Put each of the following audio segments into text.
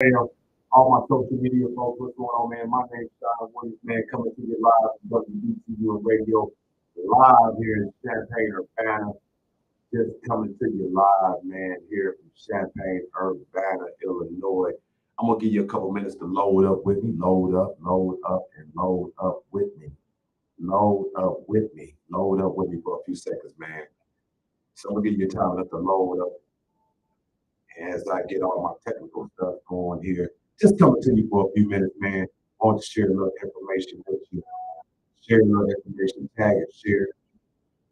Hey, all my social media folks, what's going on, man? My name's Sean Williams, man, coming to you live from WBTU Radio, live here in Champaign, Urbana. Just coming to you live, man, here from Champaign, Urbana, Illinois. I'm gonna give you a couple minutes to load up with me, load up, and load up with me, load up with me for a few seconds, man. So I'm gonna give you time enough to load up as I get all my technical stuff going here. Just coming to you for a few minutes, man. I want to share a little information with you. Share a little information, tag and share,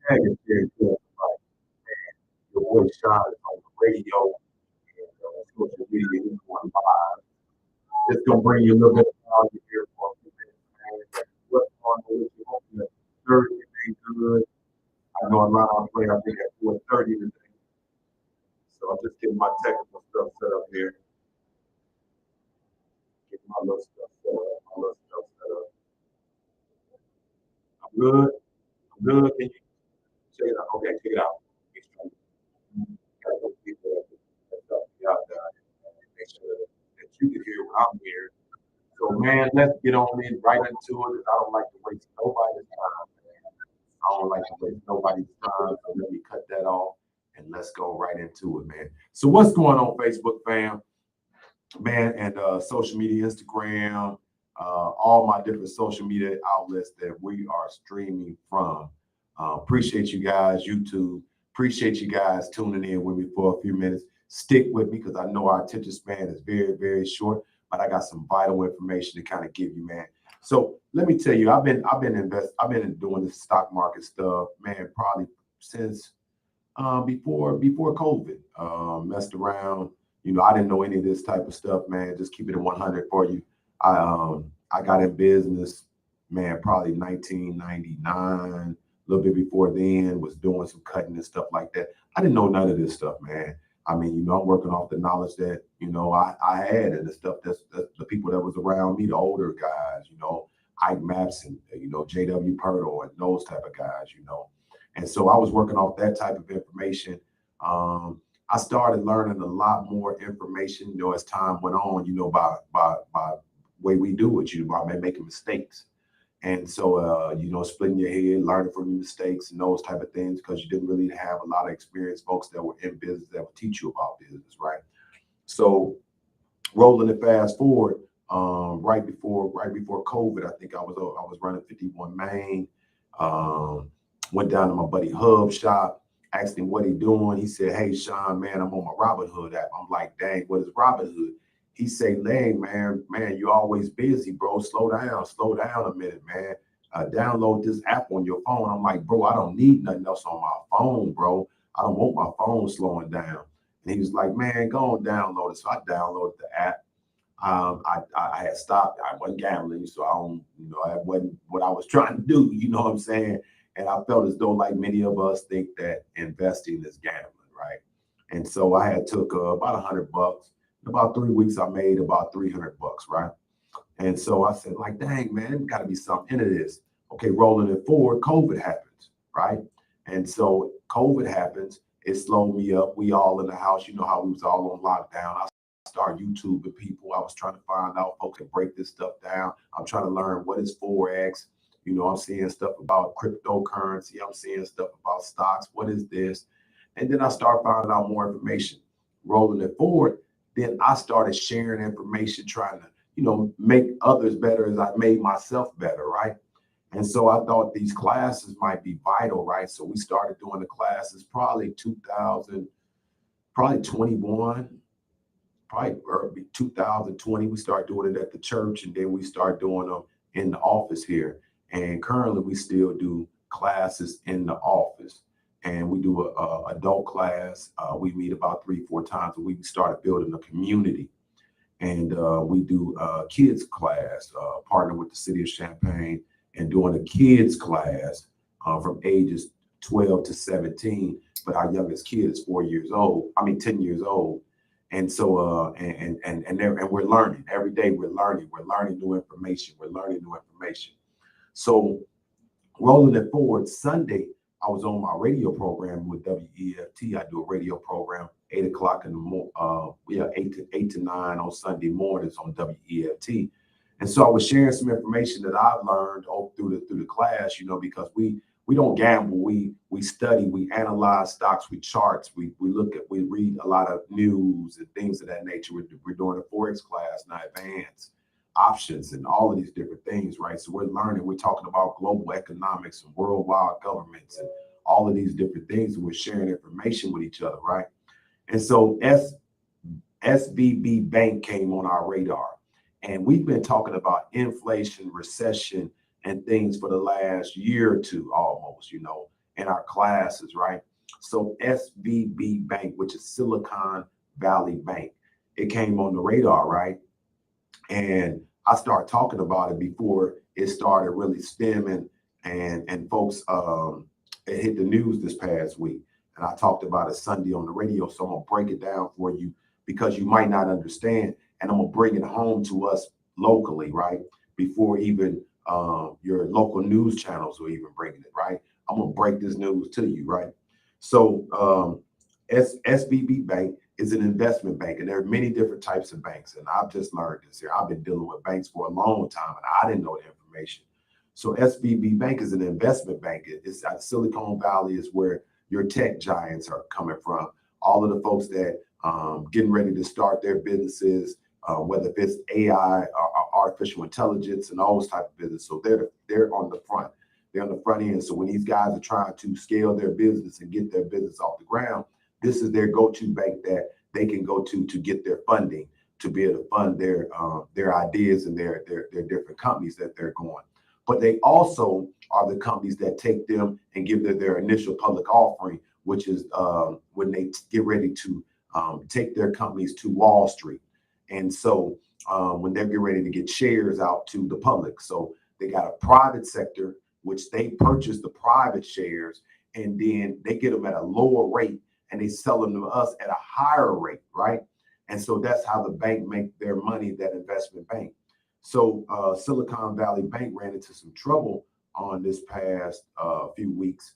tag and share to everybody. Your boy Sean is on the radio and social media. He's going live. Just gonna bring you a little bit of knowledge here for a few minutes, man. What's going on with you? Hope your Thursday day good. I know a lot of play. I think at 4:30 today. So I'm just getting my technical stuff set up here. Getting my little stuff set up. My little stuff set up. I'm good. I'm good. Can you check it out? Okay, check it out. Make sure got those people that help me out there and make sure that you can hear what I'm hearing. So man, let's get on in right into it. I don't like to waste nobody's time, man. I don't like to waste nobody's time. So let me cut that off and let's go right into it, man. So what's going on, Facebook fam? Man, and social media, Instagram, all my different social media outlets that we are streaming from. Appreciate you guys, YouTube. Appreciate you guys tuning in with me for a few minutes. Stick with me because I know our attention span is very, very short, but I got some vital information to kind of give you, man. So let me tell you, I've been doing this stock market stuff, man, probably since before COVID. Messed around. You know, I didn't know any of this type of stuff, man. Just keep it at 100 for you. I got in business, man, probably 1999, a little bit before then, was doing some cutting and stuff like that. I didn't know none of this stuff, man. I mean, I'm working off the knowledge that, I had and the stuff that's the people that was around me, the older guys, Ike Maps and, J.W. Purtle and those type of guys. And so I was working off that type of information. I started learning a lot more information, as time went on, by way we do it, by making mistakes. And so, splitting your head, learning from your mistakes and those type of things, because you didn't really have a lot of experienced folks that were in business that would teach you about business, right? So rolling it fast forward, right before COVID, I think I was running 51 Main. Went down to my buddy Hub shop, asked him what he doing. He said, "Hey Sean, man, I'm on my Robinhood app." I'm like, "Dang, what is Robinhood?" He said, "Dang, man, you're always busy, bro. Slow down a minute, man. Download this app on your phone." I'm like, "Bro, I don't need nothing else on my phone, bro. I don't want my phone slowing down." And he was like, "Man, go on download it." So I downloaded the app. I had stopped. I wasn't gambling, so I don't, that wasn't what I was trying to do. You know what I'm saying? And I felt as though, like many of us, think that investing is gambling, right? And so I had took about $100. In about 3 weeks, I made about $300, right? And so I said, like, dang, man, there's got to be something into this. Okay, rolling it forward, COVID happens, right? And so COVID happens. It slowed me up. We all in the house. You know how we was all on lockdown. I started YouTubing people. I was trying to find out folks that break this stuff down. I'm trying to learn what is Forex. I'm seeing stuff about cryptocurrency. I'm seeing stuff about stocks. What is this? And then I start finding out more information. Rolling it forward, then I started sharing information, trying to, make others better as I made myself better, right? And so I thought these classes might be vital, right? So we started doing the classes probably 2000, probably 21, probably early 2020. We started doing it at the church, and then we started doing them in the office here. And currently we still do classes in the office, and we do a adult class. We meet about 3, 4 times a week. We started building a community, and we do kids class, partner with the city of Champaign and doing a kids class from ages 12 to 17. But our youngest kid is 4 years old. I mean, 10 years old. And so, and we're learning every day. We're learning new information. So rolling it forward, Sunday, I was on my radio program with WEFT. I do a radio program 8 o'clock in the yeah, 8 to 9 on Sunday mornings on WEFT. And so I was sharing some information that I've learned all through the class, because we don't gamble. We study, we analyze stocks, we charts, we read a lot of news and things of that nature. We're doing a forex class now, advanced options and all of these different things, right? So we're learning. We're talking about global economics and worldwide governments and all of these different things, and we're sharing information with each other, right? And so SVB Bank came on our radar. And we've been talking about inflation, recession, and things for the last year or two almost, in our classes, right? So SVB Bank, which is Silicon Valley Bank, it came on the radar, right? And I started talking about it before it started really stemming, and folks, it hit the news this past week. And I talked about it Sunday on the radio. So I'm gonna break it down for you because you might not understand, and I'm gonna bring it home to us locally, right? Before even your local news channels are even bringing it, right? I'm gonna break this news to you, right? So SVB Bank is an investment bank, and there are many different types of banks. And I've just learned this here. I've been dealing with banks for a long time, and I didn't know the information. So SVB Bank is an investment bank. It's Silicon Valley is where your tech giants are coming from. All of the folks that getting ready to start their businesses, whether it's AI or artificial intelligence and all those type of business. So they're on the front. They're on the front end. So when these guys are trying to scale their business and get their business off the ground, this is their go-to bank that they can go to get their funding, to be able to fund their ideas and their different companies that they're going. But they also are the companies that take them and give their initial public offering, which is when they get ready to take their companies to Wall Street. And so when they get ready to get shares out to the public. So they got a private sector, which they purchase the private shares, and then they get them at a lower rate and they sell them to us at a higher rate, right? And so that's how the bank make their money, that investment bank. So Silicon Valley Bank ran into some trouble on this past few weeks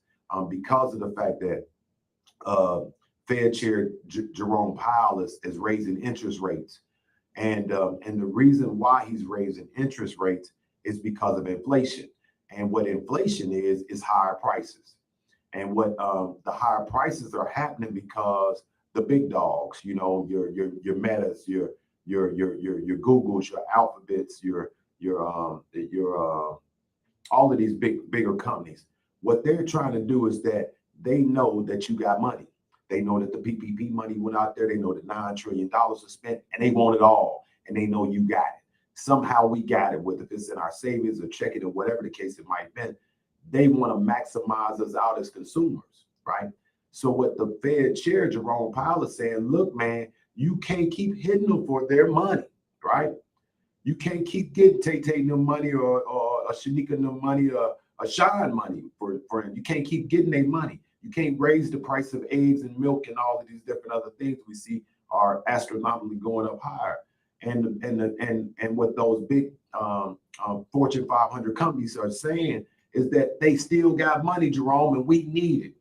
because of the fact that Fed Chair Jerome Powell is raising interest rates. And the reason why he's raising interest rates is because of inflation. And what inflation is higher prices. And what the higher prices are happening because the big dogs, your Metas, your Googles, your Alphabets, your all of these bigger companies. What they're trying to do is that they know that you got money. They know that the PPP money went out there. They know that $9 trillion was spent, and they want it all. And they know you got it. Somehow we got it, whether it's in our savings or checking or whatever the case it might be. They want to maximize us out as consumers, right? So what the Fed Chair Jerome Powell is saying, look, man, you can't keep hitting them for their money, right? You can't keep getting taking them money or Shanika them money or Sean money for you can't keep getting their money. You can't raise the price of eggs and milk and all of these different other things we see are astronomically going up higher. And what those big Fortune 500 companies are saying is that they still got money, Jerome, and we need it.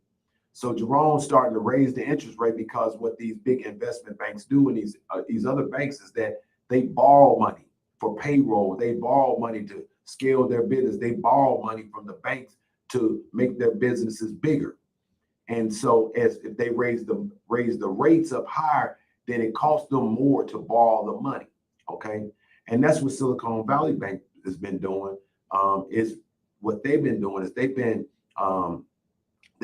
So Jerome's starting to raise the interest rate because what these big investment banks do and these other banks is that they borrow money for payroll. They borrow money to scale their business. They borrow money from the banks to make their businesses bigger. And so if they raise the rates up higher, then it costs them more to borrow the money. Okay. And that's what Silicon Valley Bank has been doing. Is what they've been doing is they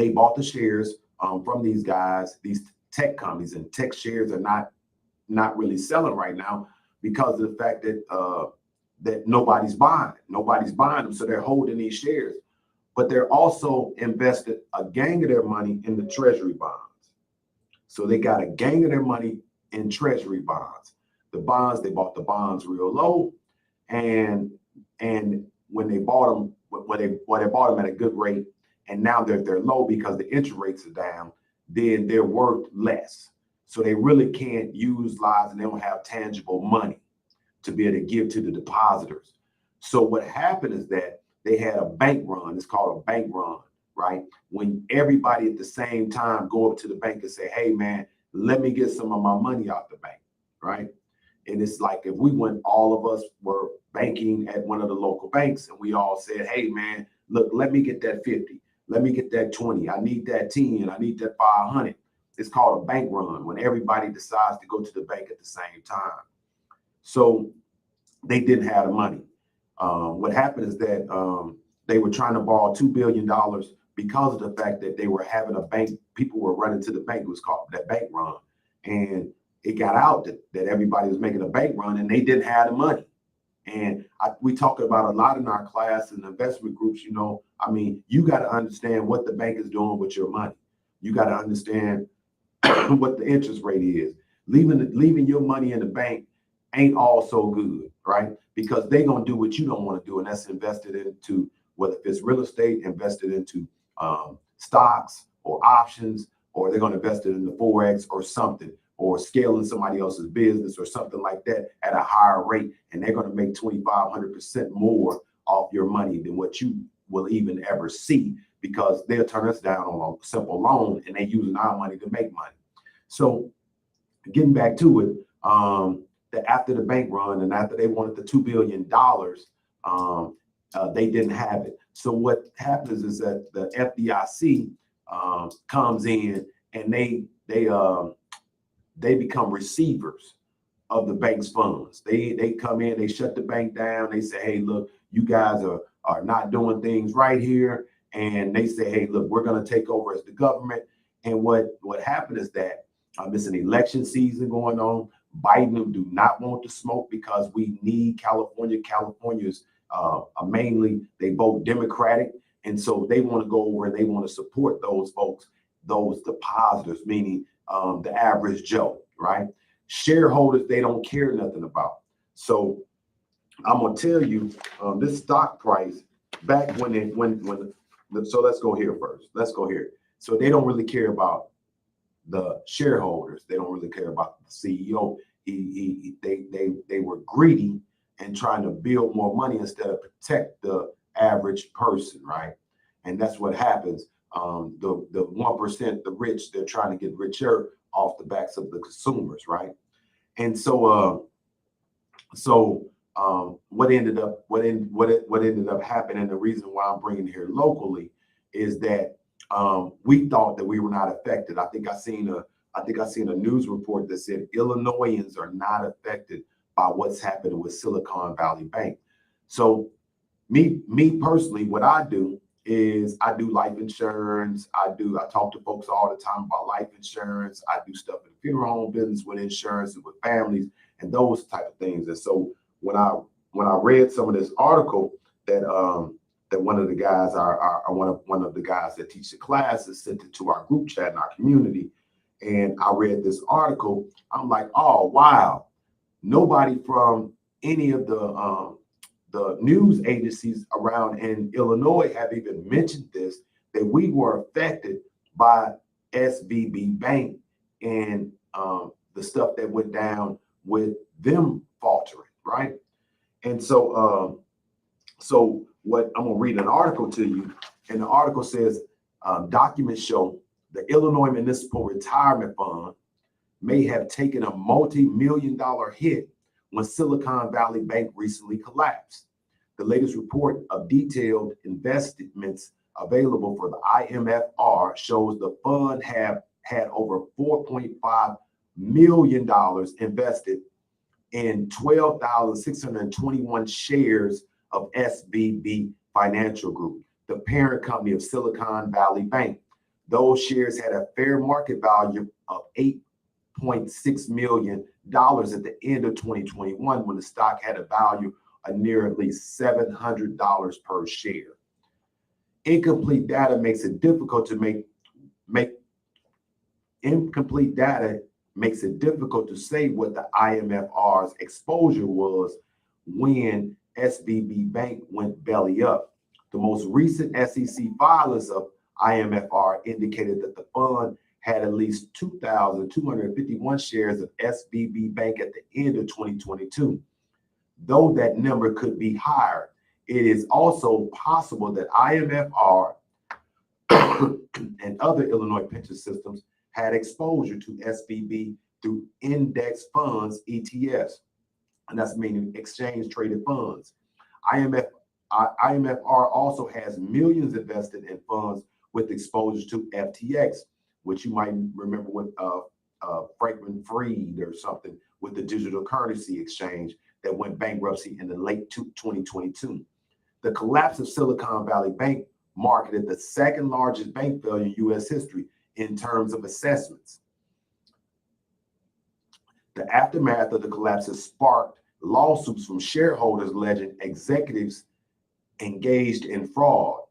bought the shares from these guys, these tech companies, and tech shares are not really selling right now because of the fact that that nobody's buying them. So they're holding these shares, but they're also invested a gang of their money in the treasury bonds. So they got a gang of their money in treasury bonds. The bonds, they bought the bonds real low, and when they bought them, they bought them at a good rate, and now they're low because the interest rates are down, then they're worth less. So they really can't utilize, and they don't have tangible money to be able to give to the depositors. So what happened is that they had a bank run. It's called a bank run, right? When everybody at the same time go up to the bank and say, hey, man, let me get some of my money out the bank, right? And it's like if we went, all of us were banking at one of the local banks, and we all said, hey, man, look, let me get that 50. Let me get that 20. I need that 10. I need that 500. It's called a bank run when everybody decides to go to the bank at the same time. So they didn't have the money. What happened is that they were trying to borrow $2 billion because of the fact that they were having a bank. People were running to the bank. It was called that bank run. And it got out that everybody was making a bank run and they didn't have the money. And we talk about a lot in our class and investment groups, I mean, you got to understand what the bank is doing with your money. You got to understand what the interest rate is. Leaving your money in the bank ain't all so good, right? Because they're going to do what you don't want to do. And that's invested into, whether it's real estate, invested into stocks or options, or they're going to invest it in the Forex or something, or scaling somebody else's business or something like that at a higher rate. And they're going to make 2,500% more off your money than what you will even ever see, because they'll turn us down on a simple loan and they're using our money to make money. So getting back to it, that after the bank run and after they wanted the $2 billion, they didn't have it. So what happens is that the FDIC comes in and they become receivers of the bank's funds. They come in, they shut the bank down. They say, hey, look, you guys are not doing things right here. And they say, hey, look, we're going to take over as the government. And what happened is that it's an election season going on. Biden do not want to smoke because we need California. California's mainly, they vote Democratic. And so they want to go over and they want to support those folks, those depositors, meaning the average Joe, right? Shareholders, they don't care nothing about. So I'm going to tell you this stock price back so let's go here first. Let's go here. So they don't really care about the shareholders. They don't really care about the CEO. They were greedy and trying to build more money instead of protect the average person, right? And that's what happens. The 1%, the rich, they're trying to get richer off the backs of the consumers, right? And so what ended up happening, the reason why I'm bringing it here locally, is that we thought that we were not affected. I think I seen a news report that said Illinoisans are not affected by what's happening with Silicon Valley Bank. So me personally, what I do is I do life insurance. I talk to folks all the time about life insurance. I do stuff in the funeral home business with insurance and with families and those type of things. And so when I read some of this article that one of the guys, one of the guys that teach the classes, sent it to our group chat in our community, and I read this article, I'm like, oh wow, nobody from any of the news agencies around in Illinois have even mentioned this, that we were affected by SVB Bank and the stuff that went down with them faltering, right? And so what I'm gonna read an article to you, and the article says documents show the Illinois Municipal Retirement Fund may have taken a multi-million-dollar hit when Silicon Valley Bank recently collapsed. The latest report of detailed investments available for the IMFR shows the fund had over $4.5 million invested in 12,621 shares of SVB Financial Group, the parent company of Silicon Valley Bank. Those shares had a fair market value of $8.6 million at the end of 2021, when the stock had a value of nearly $700 per share. Incomplete data makes it difficult to say what the IMFR's exposure was when SVB Bank went belly up. The most recent SEC filings of IMFR indicated that the fund had at least 2,251 shares of SVB Bank at the end of 2022. Though that number could be higher, it is also possible that IMFR and other Illinois pension systems had exposure to SVB through index funds, ETFs, and that's meaning exchange traded funds. IMF, IMFR also has millions invested in funds with exposure to FTX, which you might remember with Franklin Freed or something with the digital currency exchange that went bankruptcy in the late 2022. The collapse of Silicon Valley Bank marketed the second largest bank failure in U.S. history in terms of assessments. The aftermath of the collapse has sparked lawsuits from shareholders alleging executives engaged in fraud.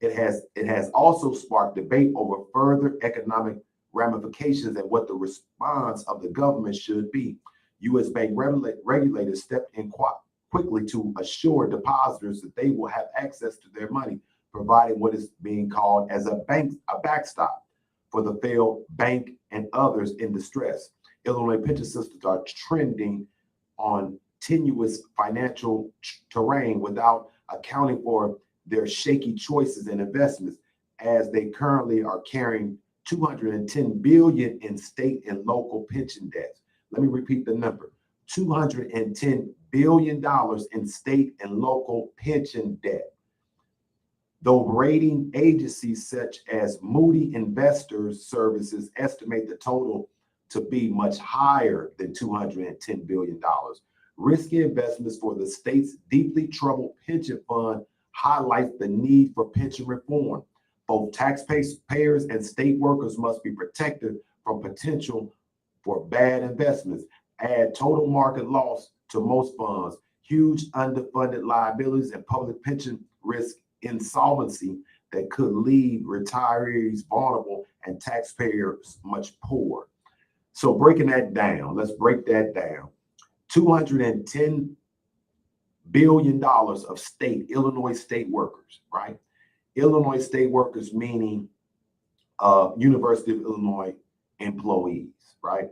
It has also sparked debate over further economic ramifications and what the response of the government should be. U.S. bank regulators stepped in quickly to assure depositors that they will have access to their money, providing what is being called as a backstop for the failed bank and others in distress. Illinois pension systems are trending on tenuous financial terrain without accounting for their shaky choices and investments, as they currently are carrying $210 billion in state and local pension debts. Let me repeat the number: $210 billion in state and local pension debt. Though rating agencies such as Moody Investors Services estimate the total to be much higher than $210 billion, risky investments for the state's deeply troubled pension fund highlight the need for pension reform. Both taxpayers and state workers must be protected from potential for bad investments. Add total market loss to most funds, huge underfunded liabilities, and public pension risk insolvency that could leave retirees vulnerable and taxpayers much poorer. So breaking that down, let's break that down. $210 billion of Illinois state workers, right? Illinois state workers meaning University of Illinois employees, right?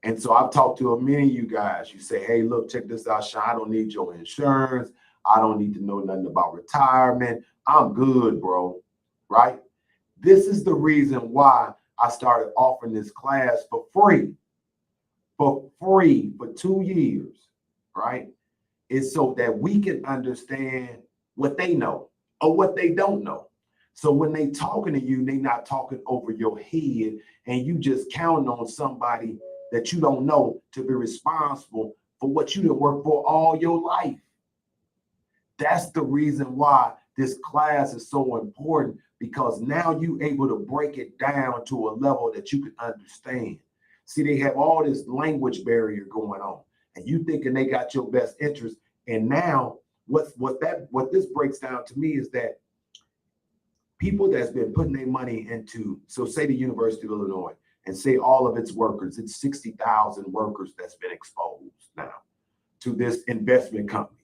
And so I've talked to many of you guys. You say, hey, look, check this out, Sean. I don't need your insurance. I don't need to know nothing about retirement. I'm good, bro, right? This is the reason why I started offering this class for free for 2 years, right? Is so that we can understand what they know or what they don't know. So when they talking to you, they not talking over your head and you just counting on somebody that you don't know to be responsible for what you done worked for all your life. That's the reason why this class is so important, because now you able to break it down to a level that you can understand. See, they have all this language barrier going on, and you thinking they got your best interest. And now what this breaks down to me is that people that's been putting their money into, so say the University of Illinois, and say all of its workers, it's 60,000 workers that's been exposed now to this investment company.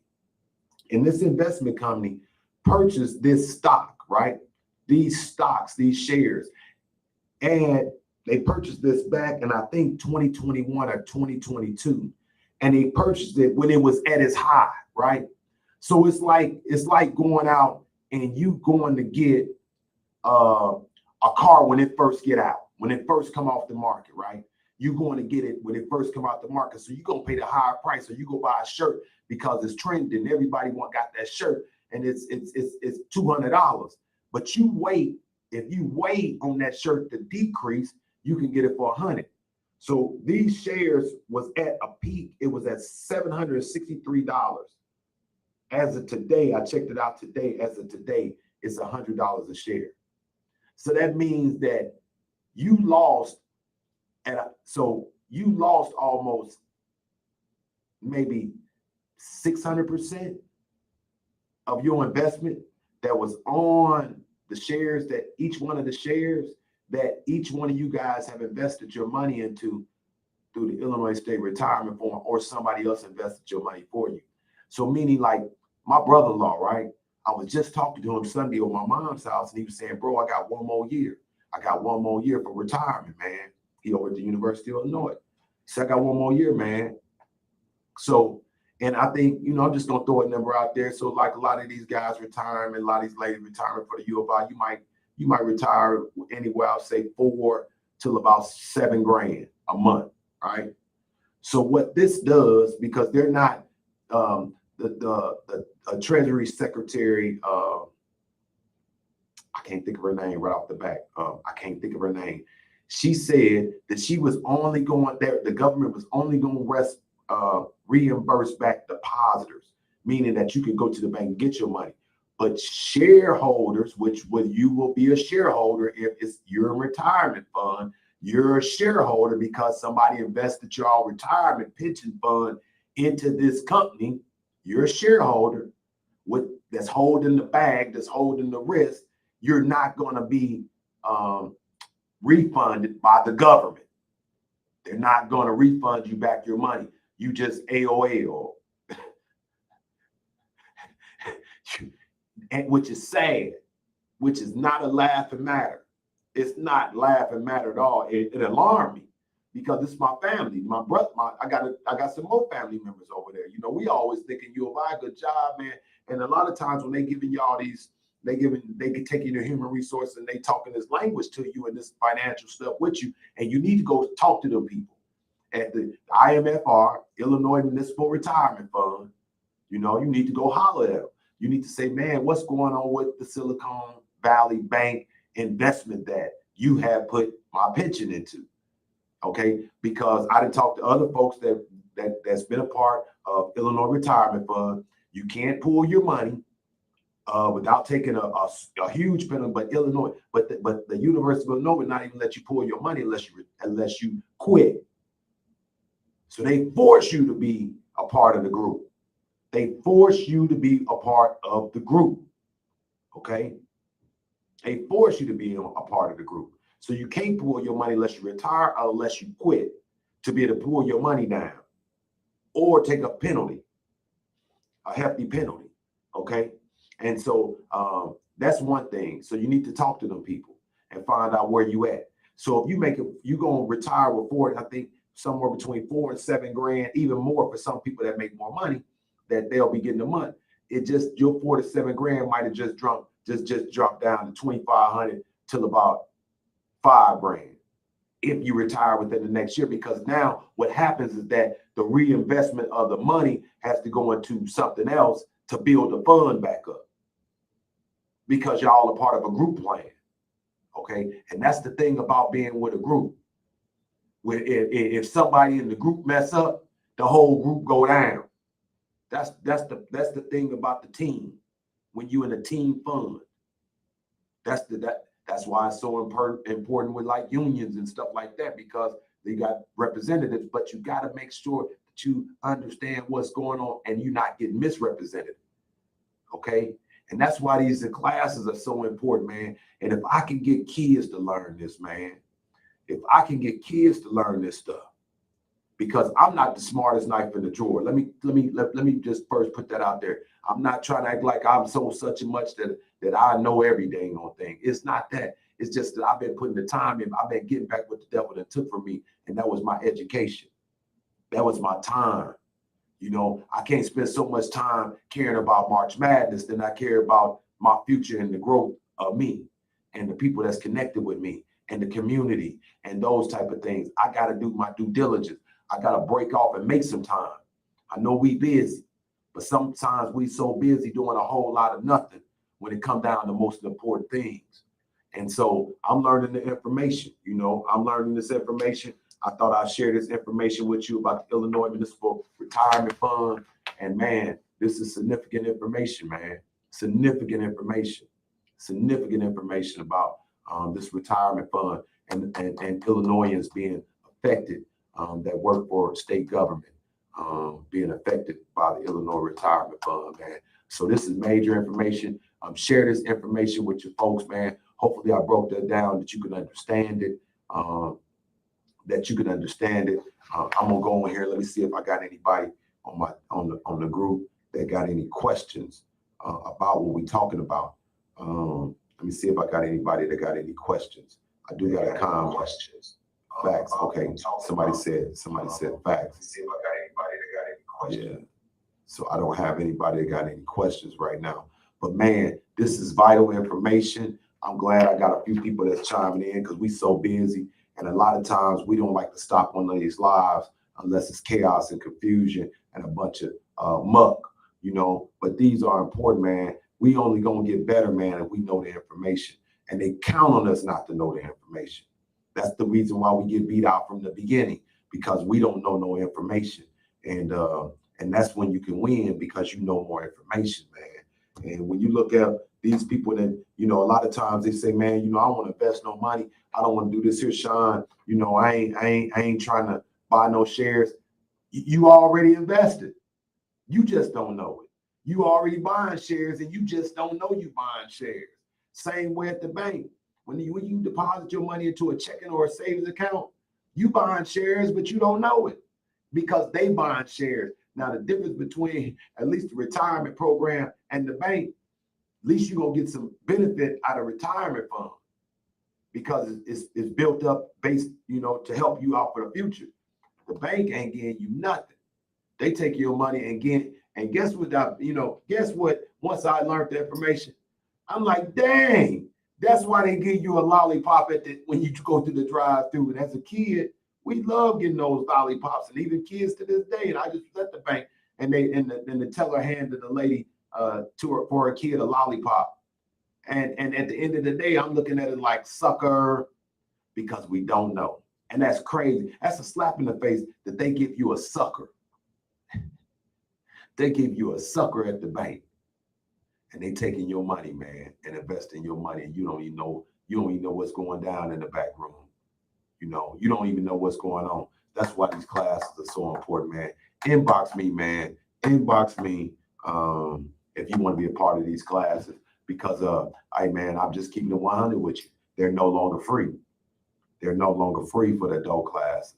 And this investment company purchased this stock, right? These stocks, these shares, and they purchased this back in, I think, 2021 or 2022. And they purchased it when it was at its high, right? So it's like going out and you going to get a car when it first get out, when it first come off the market, right? You're going to get it when it first come out the market. So you're going to pay the higher price, or you go buy a shirt because it's trending. Everybody got that shirt and it's $200. But you wait, if you wait on that shirt to decrease, you can get it for $100. So these shares was at a peak. It was at $763. As of today, I checked it out today. As of today, it's $100 a share. So that means that you lost almost maybe 600% of your investment that was on the shares, that each one of the shares that each one of you guys have invested your money into through the Illinois State Retirement Fund, or somebody else invested your money for you. So meaning, like my brother-in-law, right? I was just talking to him Sunday at my mom's house, and he was saying, bro, I got one more year. I got one more year for retirement, man. He over at the University of Illinois. So I got one more year, man. So, and I think, I'm just going to throw a number out there. So like a lot of these guys retirement, a lot of these ladies retirement for the U of I, you might retire anywhere, I'll say 4 till about 7 grand a month, right? So what this does, because they're not the Treasury Secretary, I can't think of her name right off the bat. I can't think of her name. She said that she was only going there. The government was only going to reimburse back depositors, meaning that you can go to the bank and get your money. But shareholders, you will be a shareholder if it's your retirement fund, you're a shareholder because somebody invested your retirement pension fund into this company. You're a shareholder that's holding the bag, that's holding the risk. You're not going to be refunded by the government. They're not going to refund you back your money. You just AOL, and which is sad, which is not a laughing matter. It's not laughing matter at all. It alarmed me because it's my family, my brother. I got some more family members over there. You know, we always thinking you'll buy a good job, man. And a lot of times when they giving y'all these, they can take you to human resources and they talking this language to you and this financial stuff with you, and you need to go talk to them people at the IMFR, Illinois Municipal Retirement Fund. You know, you need to go holler at them. You need to say, man, what's going on with the Silicon Valley Bank investment that you have put my pension into? Okay, because I didn't talk to other folks that's been a part of Illinois Retirement Fund. You can't pull your money without taking a huge penalty. But Illinois, but the University of Illinois would not even let you pull your money unless you quit. So they force you to be a part of the group. They force you to be a part of the group. Okay, they force you to be a part of the group. So you can't pull your money unless you retire or unless you quit to be able to pull your money down or take a penalty, a hefty penalty. Okay. And so that's one thing. So you need to talk to them people and find out where you at. So if you going to retire with 40, I think somewhere between 4 and 7 grand, even more for some people that make more money, that they'll be getting a month. It just, your 4 to 7 grand might have just dropped down to 2,500 till about 5 grand if you retire within the next year, because now what happens is that the reinvestment of the money has to go into something else to build the fund back up, because y'all are part of a group plan. Okay, and that's the thing about being with a group. Where if somebody in the group mess up, the whole group go down. That's the thing about the team. When you in a team fund, that's why it's so important with like unions and stuff like that, because they got representatives, but you got to make sure that you understand what's going on and you're not getting misrepresented. Okay. And that's why these classes are so important, man. And if I can get kids to learn this, man, if I can get kids to learn this stuff, because I'm not the smartest knife in the drawer. Let me just first put that out there. I'm not trying to act like I'm so such and much that I know every dang on thing. It's not that. It's just that I've been putting the time in. I've been getting back what the devil that took from me, and that was my education. That was my time. You know, I can't spend so much time caring about March Madness than I care about my future and the growth of me and the people that's connected with me and the community and those type of things. I got to do my due diligence. I got to break off and make some time. I know we busy, but sometimes we so busy doing a whole lot of nothing when it comes down to most important things. And so I'm learning the information. You know, I'm learning this information. I thought I'd share this information with you about the Illinois Municipal Retirement Fund. And man, this is significant information, man. Significant information about this retirement fund and Illinoisans being affected that work for state government, being affected by the Illinois Retirement Fund, man. So this is major information. Share this information with your folks, man. Hopefully I broke that down that you can understand it. I'm gonna go in here. Let me see if I got anybody on the group that got any questions about what we're talking about. Let me see if I got anybody that got any questions. I do got a comment. Questions. Facts. Okay. Somebody said facts. See if I got anybody that got any questions. Yeah. So I don't have anybody that got any questions right now. But man, this is vital information. I'm glad I got a few people that's chiming in because we so busy And a lot of times we don't like to stop on these lives unless it's chaos and confusion and a bunch of muck, you know. But these are important, man. We only gonna get better, man, if we know the information. And they count on us not to know the information. That's the reason why we get beat out from the beginning, because we don't know no information. And that's when you can win, because you know more information, man. And when you look at these people that, you know, a lot of times they say, man, you know, I want to invest no money. I don't want to do this here, Sean. You know, I ain't trying to buy no shares. You already invested. You just don't know it. You already buying shares and you just don't know you buying shares. Same way at the bank. When you deposit your money into a checking or a savings account, you buying shares, but you don't know it because they buying shares. Now, the difference between at least the retirement program and the bank, at least you're going to get some benefit out of retirement fund because it's built up based, you know, to help you out for the future. The bank ain't getting you nothing. They take your money and get it. And guess what? Guess what? Once I learned the information, I'm like, dang, that's why they give you a lollipop when you go through the drive-through. And as a kid, we love getting those lollipops, and even kids to this day. And I just let the bank and the teller handed the lady for a kid a lollipop. And at the end of the day, I'm looking at it like sucker, because we don't know. And that's crazy. That's a slap in the face that they give you a sucker. They give you a sucker at the bank, and they taking your money, man, and investing your money. And you don't even know what's going down in the back room. You know, you don't even know what's going on. That's why these classes are so important, man. Inbox me, man. Inbox me if you want to be a part of these classes, because man, I'm just keeping it 100 with you. They're no longer free. They're no longer free for the adult classes.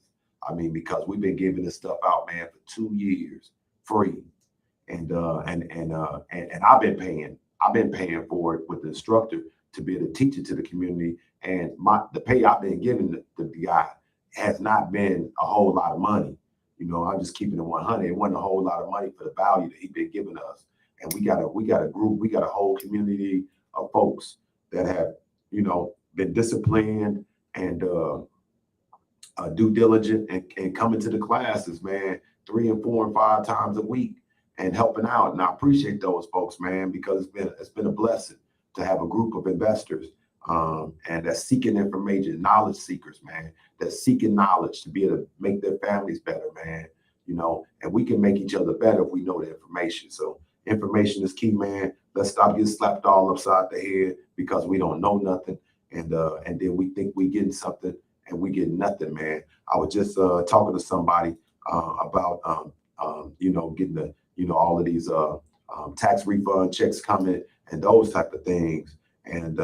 I mean, because we've been giving this stuff out, man, for 2 years free. And I've been paying for it with the instructor to be able to teach it to the community. And the pay I've been giving the guy has not been a whole lot of money. You know, I'm just keeping it 100. It wasn't a whole lot of money for the value that he's been giving us. And we got a group, we got a whole community of folks that have, you know, been disciplined and due diligent and coming to the classes, man, 3 and 4 and 5 times a week and helping out. And I appreciate those folks, man, because it's been a blessing to have a group of investors and that's seeking information, knowledge seekers, man, that's seeking knowledge to be able to make their families better, man. You know, and we can make each other better if we know the information. So information is key, man. Let's stop getting slapped all upside the head because we don't know nothing, and then we think we getting something and we get nothing, man. I was just talking to somebody about you know, getting the, you know, all of these tax refund checks coming and those type of things, and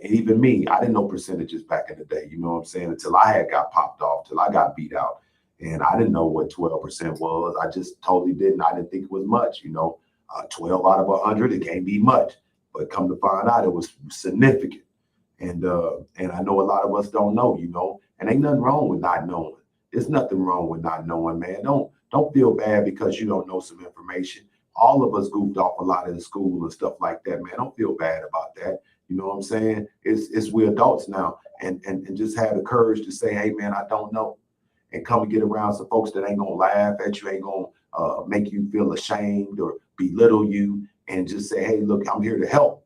even me, I didn't know percentages back in the day. You know what I'm saying? Until I had got popped off, till I got beat out. And I didn't know what 12% was. I just totally didn't. I didn't think it was much, you know. 12 out of 100, it can't be much. But come to find out, it was significant. And I know a lot of us don't know, you know. And ain't nothing wrong with not knowing. There's nothing wrong with not knowing, man. Don't feel bad because you don't know some information. All of us goofed off a lot in school and stuff like that, man. Don't feel bad about that. You know what I'm saying? It's we adults now, and just have the courage to say, hey, man, I don't know. And come and get around some folks that ain't gonna laugh at you, ain't gonna make you feel ashamed or belittle you, and just say, hey, look, I'm here to help.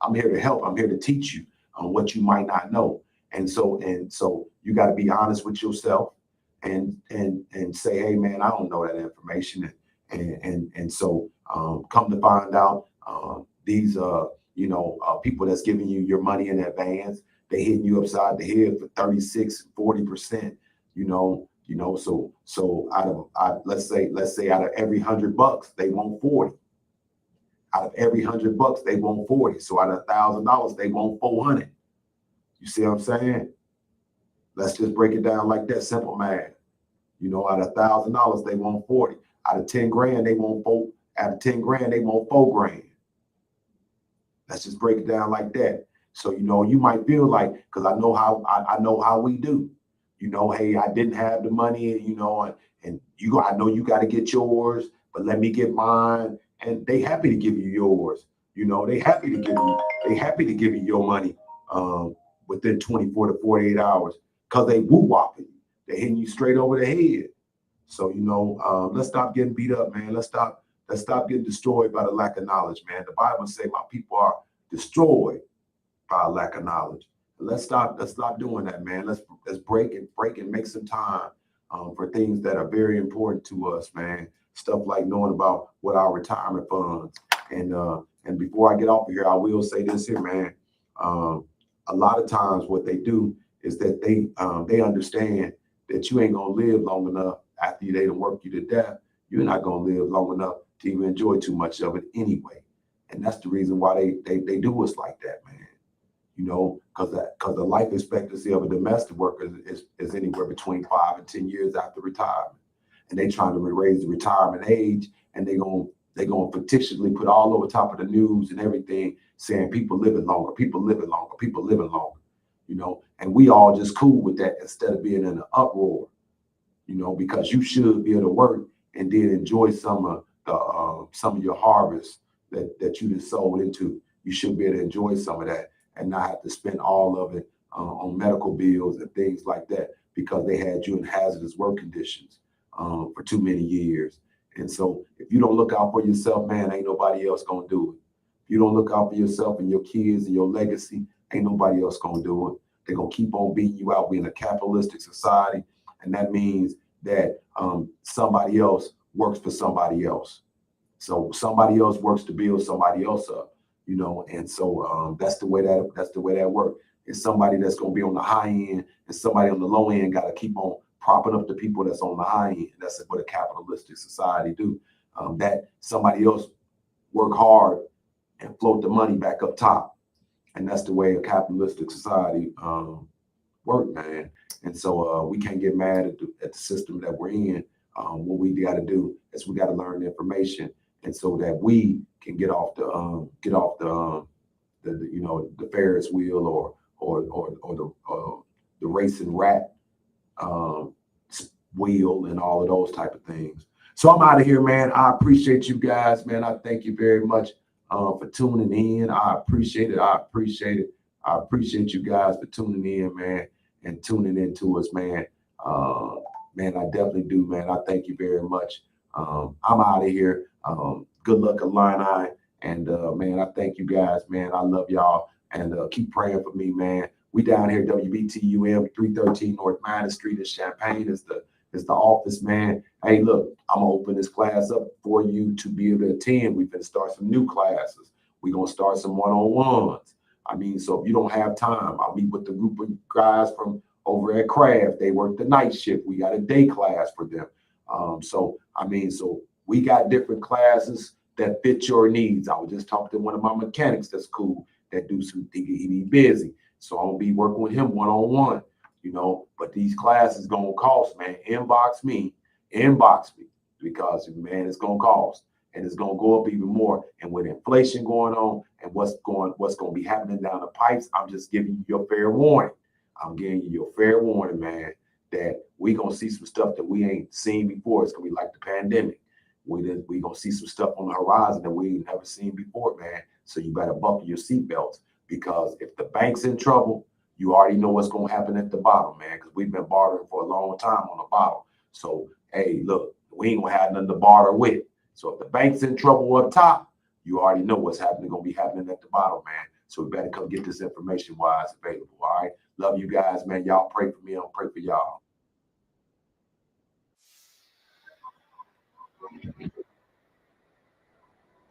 I'm here to help. I'm here to teach you on what you might not know. And so you got to be honest with yourself and say, hey, man, I don't know that information. And so come to find out, these you know, people that's giving you your money in advance, they hitting you upside the head for 36, 40%. You know, so let's say out of every $100, they want 40. Out of every $100, they want 40. So out of $1,000, they want 400. You see what I'm saying? Let's just break it down like that, simple math. You know, out of $1,000, they want 40. Out of 10 grand, they want 4. Out of 10 grand, they want 4 grand. Let's just break it down like that. So, you know, you might feel like, because I know how we do. You know, hey, I didn't have the money, you know, and I know you got to get yours, but let me get mine. And they happy to give you yours. You know, they happy to give you your money within 24 to 48 hours. because they woo-whopping you. They're hitting you straight over the head. So, let's stop getting beat up, man. Let's stop getting destroyed by the lack of knowledge, man. The Bible says my people are destroyed by a lack of knowledge. Let's stop doing that, man. Let's break and make some time for things that are very important to us, man. Stuff like knowing about what our retirement funds and before I get off of here, I will say this here, man. Um, a lot of times, what they do is that they understand that you ain't gonna live long enough after they done work you to death. You're not gonna live long enough to even enjoy too much of it anyway, and that's the reason why they do us like that, man. Because the life expectancy of a domestic worker is anywhere between 5 and 10 years after retirement, and they trying to raise the retirement age, and they gonna fictitiously put all over top of the news and everything, saying people living longer, people living longer, people living longer, and we all just cool with that instead of being in an uproar, because you should be able to work and then enjoy some of your harvest that you just sold into. You should be able to enjoy some of that and not have to spend all of it on medical bills and things like that because they had you in hazardous work conditions for too many years. And so if you don't look out for yourself, man, ain't nobody else gonna do it. If you don't look out for yourself and your kids and your legacy, ain't nobody else gonna do it. They're gonna keep on beating you out. We're in a capitalistic society, and that means that somebody else works for somebody else. So somebody else works to build somebody else up, and so that's the way that works. It's somebody that's gonna be on the high end, and somebody on the low end got to keep on propping up the people that's on the high end. That's what a capitalistic society do. That somebody else work hard and float the money back up top, and that's the way a capitalistic society work, man. And so we can't get mad at the system that we're in. What we got to do is we got to learn the information, and so that we can get off the Ferris wheel or the racing rat um, wheel and all of those type of things. So I'm out of here, man. I appreciate you guys, man. I thank you very much for tuning in. I appreciate it. I appreciate it. I appreciate you guys for tuning in, man, and tuning into us, man. Man, I definitely do, man. I thank you very much. I'm out of here. Good luck, Illini. And man, I thank you guys, man. I love y'all. And keep praying for me, man. We down here, WBTUM, 313 North Minor Street in Champaign is the office, man. Hey, look, I'm gonna open this class up for you to be able to attend. We're gonna start some new classes. We're gonna start some one-on-ones. I mean, so if you don't have time, I'll meet with the group of guys from over at Craft. They work the night shift. We got a day class for them. So we got different classes that fit your needs. I was just talking to one of my mechanics that's cool, that do some, he be busy. So I'm gonna be working with him one-on-one, but these classes gonna cost, man. Inbox me, because man, it's gonna cost and it's gonna go up even more. And with inflation going on and what's gonna be happening down the pipes, I'm just giving you your fair warning. I'm giving you your fair warning, man, that we gonna see some stuff that we ain't seen before. It's gonna be like the pandemic. We gonna see some stuff on the horizon that we ain't never seen before, man. So you better buckle your seatbelts, because if the bank's in trouble, you already know what's gonna happen at the bottom, man. Because we've been bartering for a long time on the bottom. So hey, look, we ain't gonna have nothing to barter with. So if the bank's in trouble up top, you already know what's gonna be happening at the bottom, man. So we better come get this information while it's available. All right. Love you guys, man. Y'all pray for me. I'll pray for y'all.